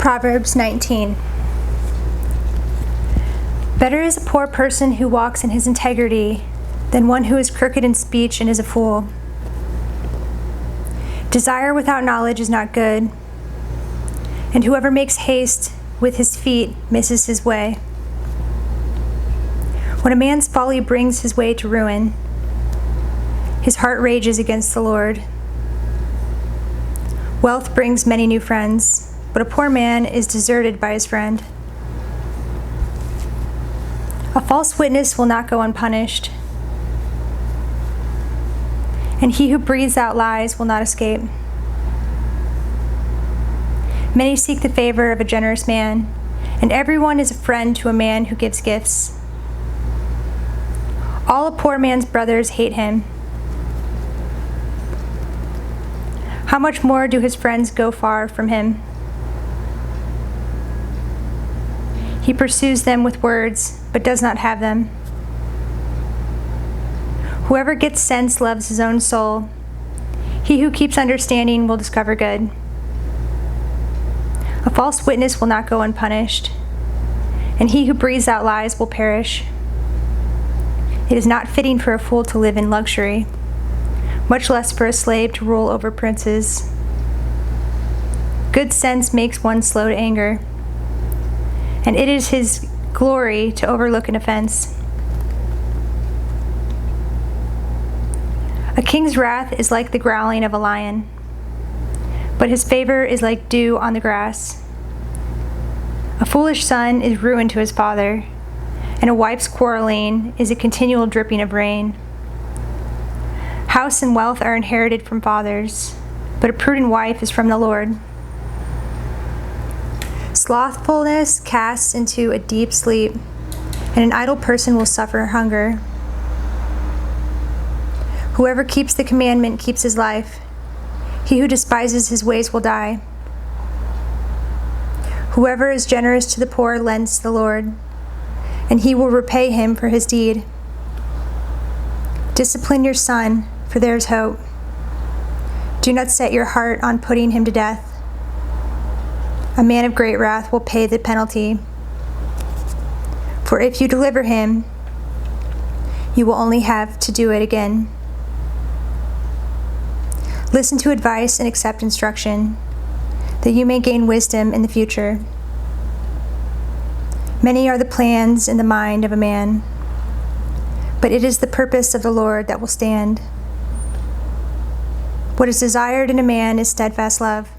Proverbs 19. Better is a poor person who walks in his integrity than one who is crooked in speech and is a fool. Desire without knowledge is not good, and whoever makes haste with his feet misses his way. When a man's folly brings his way to ruin, his heart rages against the Lord. Wealth brings many new friends, but a poor man is deserted by his friend. A false witness will not go unpunished, and he who breathes out lies will not escape. Many seek the favor of a generous man, and everyone is a friend to a man who gives gifts. All a poor man's brothers hate him. How much more do his friends go far from him? He pursues them with words, but does not have them. Whoever gets sense loves his own soul. He who keeps understanding will discover good. A false witness will not go unpunished, and he who breathes out lies will perish. It is not fitting for a fool to live in luxury, much less for a slave to rule over princes. Good sense makes one slow to anger, and it is his glory to overlook an offense. A king's wrath is like the growling of a lion, but his favor is like dew on the grass. A foolish son is ruin to his father, and a wife's quarreling is a continual dripping of rain. House and wealth are inherited from fathers, but a prudent wife is from the Lord. Slothfulness casts into a deep sleep, and an idle person will suffer hunger. Whoever keeps the commandment keeps his life. He who despises his ways will die. Whoever is generous to the poor lends to the Lord, and he will repay him for his deed. Discipline your son, for there is hope. Do not set your heart on putting him to death. A man of great wrath will pay the penalty. For if you deliver him, you will only have to do it again. Listen to advice and accept instruction, that you may gain wisdom in the future. Many are the plans in the mind of a man, but it is the purpose of the Lord that will stand. What is desired in a man is steadfast love,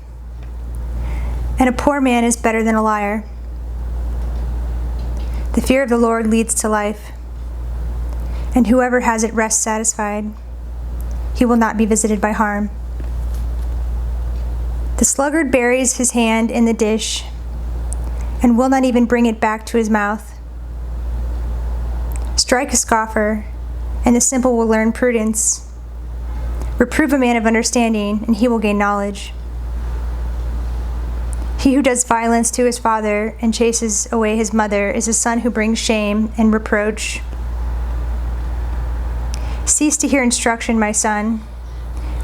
and a poor man is better than a liar. The fear of the Lord leads to life, and whoever has it rests satisfied. He will not be visited by harm. The sluggard buries his hand in the dish and will not even bring it back to his mouth. Strike a scoffer, and the simple will learn prudence. Reprove a man of understanding, and he will gain knowledge. He who does violence to his father and chases away his mother is a son who brings shame and reproach. Cease to hear instruction, my son,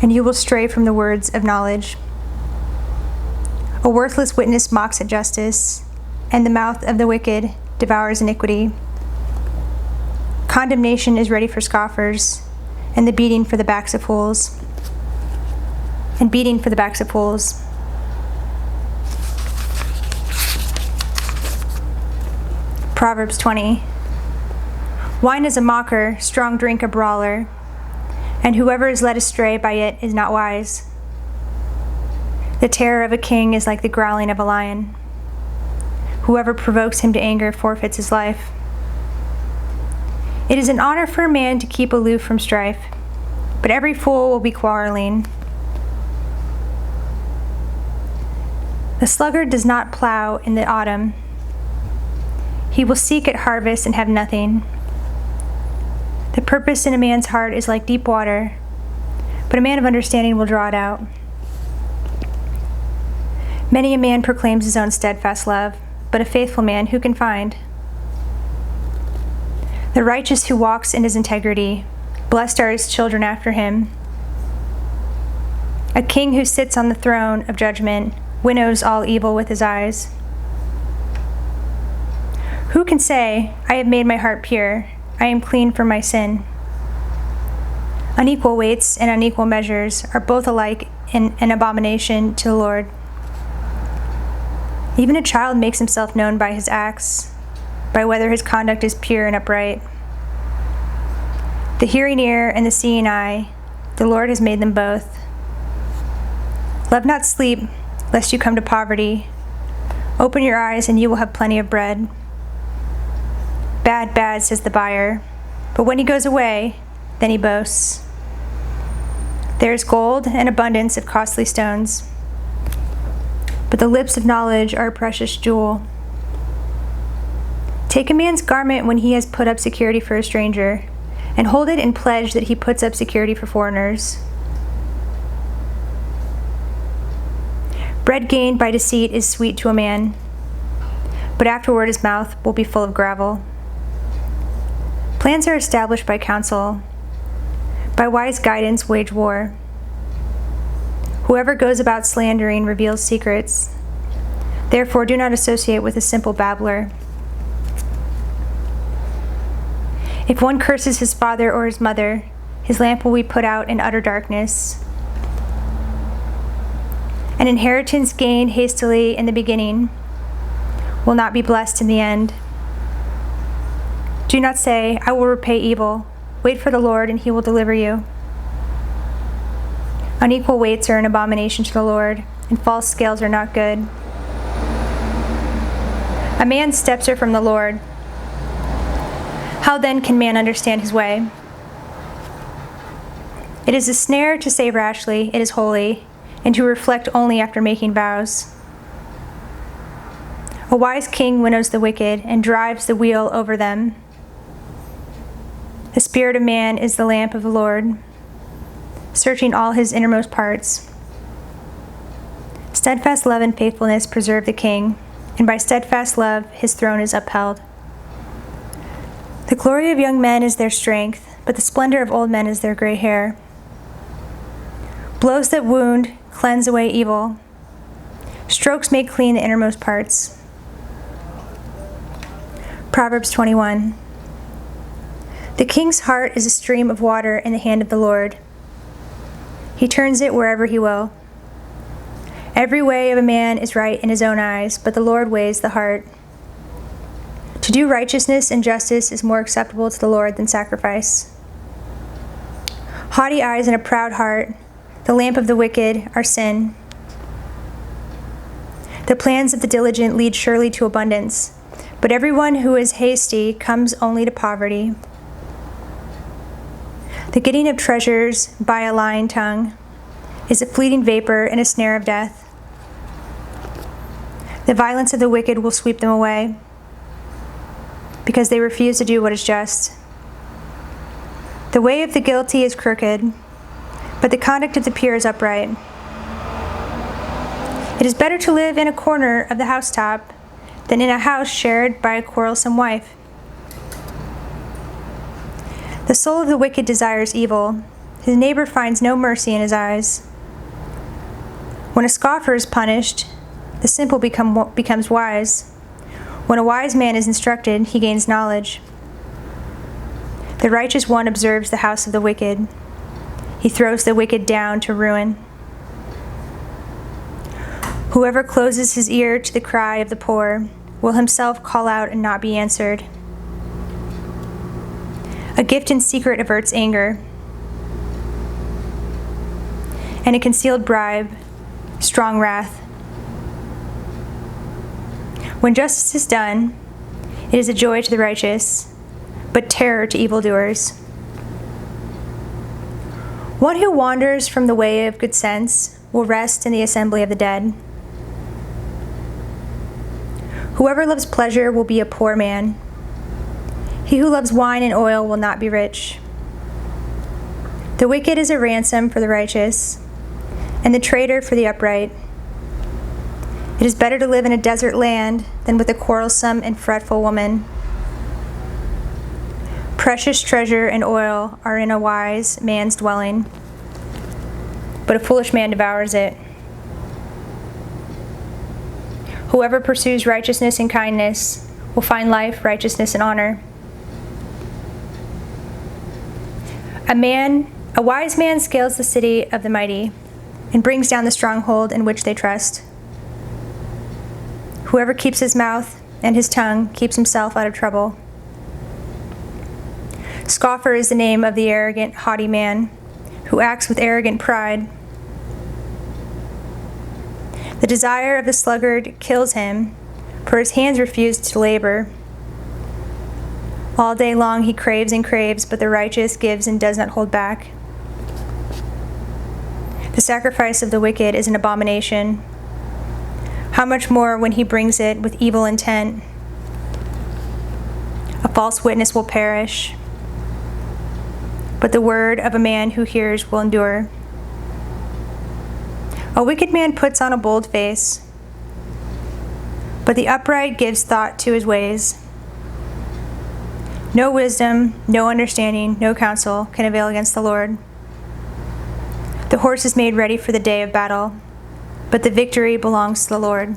and you will stray from the words of knowledge. A worthless witness mocks at justice, and the mouth of the wicked devours iniquity. Condemnation is ready for scoffers, and the beating for the backs of fools. Proverbs 20. Wine is a mocker, strong drink a brawler, and whoever is led astray by it is not wise. The terror of a king is like the growling of a lion. Whoever provokes him to anger forfeits his life. It is an honor for a man to keep aloof from strife, but every fool will be quarreling. The sluggard does not plow in the autumn. He will seek at harvest and have nothing. The purpose in a man's heart is like deep water, but a man of understanding will draw it out. Many a man proclaims his own steadfast love, but a faithful man who can find? The righteous who walks in his integrity, blessed are his children after him. A king who sits on the throne of judgment winnows all evil with his eyes. Who can say, I have made my heart pure, I am clean from my sin? Unequal weights and unequal measures are both alike an abomination to the Lord. Even a child makes himself known by his acts, by whether his conduct is pure and upright. The hearing ear and the seeing eye, the Lord has made them both. Love not sleep, lest you come to poverty. Open your eyes, and you will have plenty of bread. Bad, bad, says the buyer, but when he goes away, then he boasts. There is gold and abundance of costly stones, but the lips of knowledge are a precious jewel. Take a man's garment when he has put up security for a stranger, and hold it in pledge that he puts up security for foreigners. Bread gained by deceit is sweet to a man, but afterward his mouth will be full of gravel. Plans are established by counsel. By wise guidance wage war. Whoever goes about slandering reveals secrets. Therefore do not associate with a simple babbler. If one curses his father or his mother, his lamp will be put out in utter darkness. An inheritance gained hastily in the beginning will not be blessed in the end. Do not say, I will repay evil. Wait for the Lord, and he will deliver you. Unequal weights are an abomination to the Lord, and false scales are not good. A man's steps are from the Lord. How then can man understand his way? It is a snare to say rashly, it is holy, and to reflect only after making vows. A wise king winnows the wicked and drives the wheel over them. The spirit of man is the lamp of the Lord, searching all his innermost parts. Steadfast love and faithfulness preserve the king, and by steadfast love his throne is upheld. The glory of young men is their strength, but the splendor of old men is their gray hair. Blows that wound cleanse away evil. Strokes make clean the innermost parts. Proverbs 21. The king's heart is a stream of water in the hand of the Lord. He turns it wherever he will. Every way of a man is right in his own eyes, but the Lord weighs the heart. To do righteousness and justice is more acceptable to the Lord than sacrifice. Haughty eyes and a proud heart, the lamp of the wicked, are sin. The plans of the diligent lead surely to abundance, but everyone who is hasty comes only to poverty. The getting of treasures by a lying tongue is a fleeting vapor and a snare of death. The violence of the wicked will sweep them away, because they refuse to do what is just. The way of the guilty is crooked, but the conduct of the pure is upright. It is better to live in a corner of the housetop than in a house shared by a quarrelsome wife. The soul of the wicked desires evil. His neighbor finds no mercy in his eyes. When a scoffer is punished, the simple becomes wise. When a wise man is instructed, he gains knowledge. The righteous one observes the house of the wicked. He throws the wicked down to ruin. Whoever closes his ear to the cry of the poor will himself call out and not be answered. A gift in secret averts anger, and a concealed bribe, strong wrath. When justice is done, it is a joy to the righteous, but terror to evildoers. One who wanders from the way of good sense will rest in the assembly of the dead. Whoever loves pleasure will be a poor man. He who loves wine and oil will not be rich. The wicked is a ransom for the righteous, and the traitor for the upright. It is better to live in a desert land than with a quarrelsome and fretful woman. Precious treasure and oil are in a wise man's dwelling, but a foolish man devours it. Whoever pursues righteousness and kindness will find life, righteousness, and honor. A wise man scales the city of the mighty and brings down the stronghold in which they trust. Whoever keeps his mouth and his tongue keeps himself out of trouble. Scoffer is the name of the arrogant, haughty man who acts with arrogant pride. The desire of the sluggard kills him, for his hands refuse to labor. All day long he craves and craves, but the righteous gives and does not hold back. The sacrifice of the wicked is an abomination. How much more when he brings it with evil intent? A false witness will perish, but the word of a man who hears will endure. A wicked man puts on a bold face, but the upright gives thought to his ways. No wisdom, no understanding, no counsel can avail against the Lord. The horse is made ready for the day of battle, but the victory belongs to the Lord.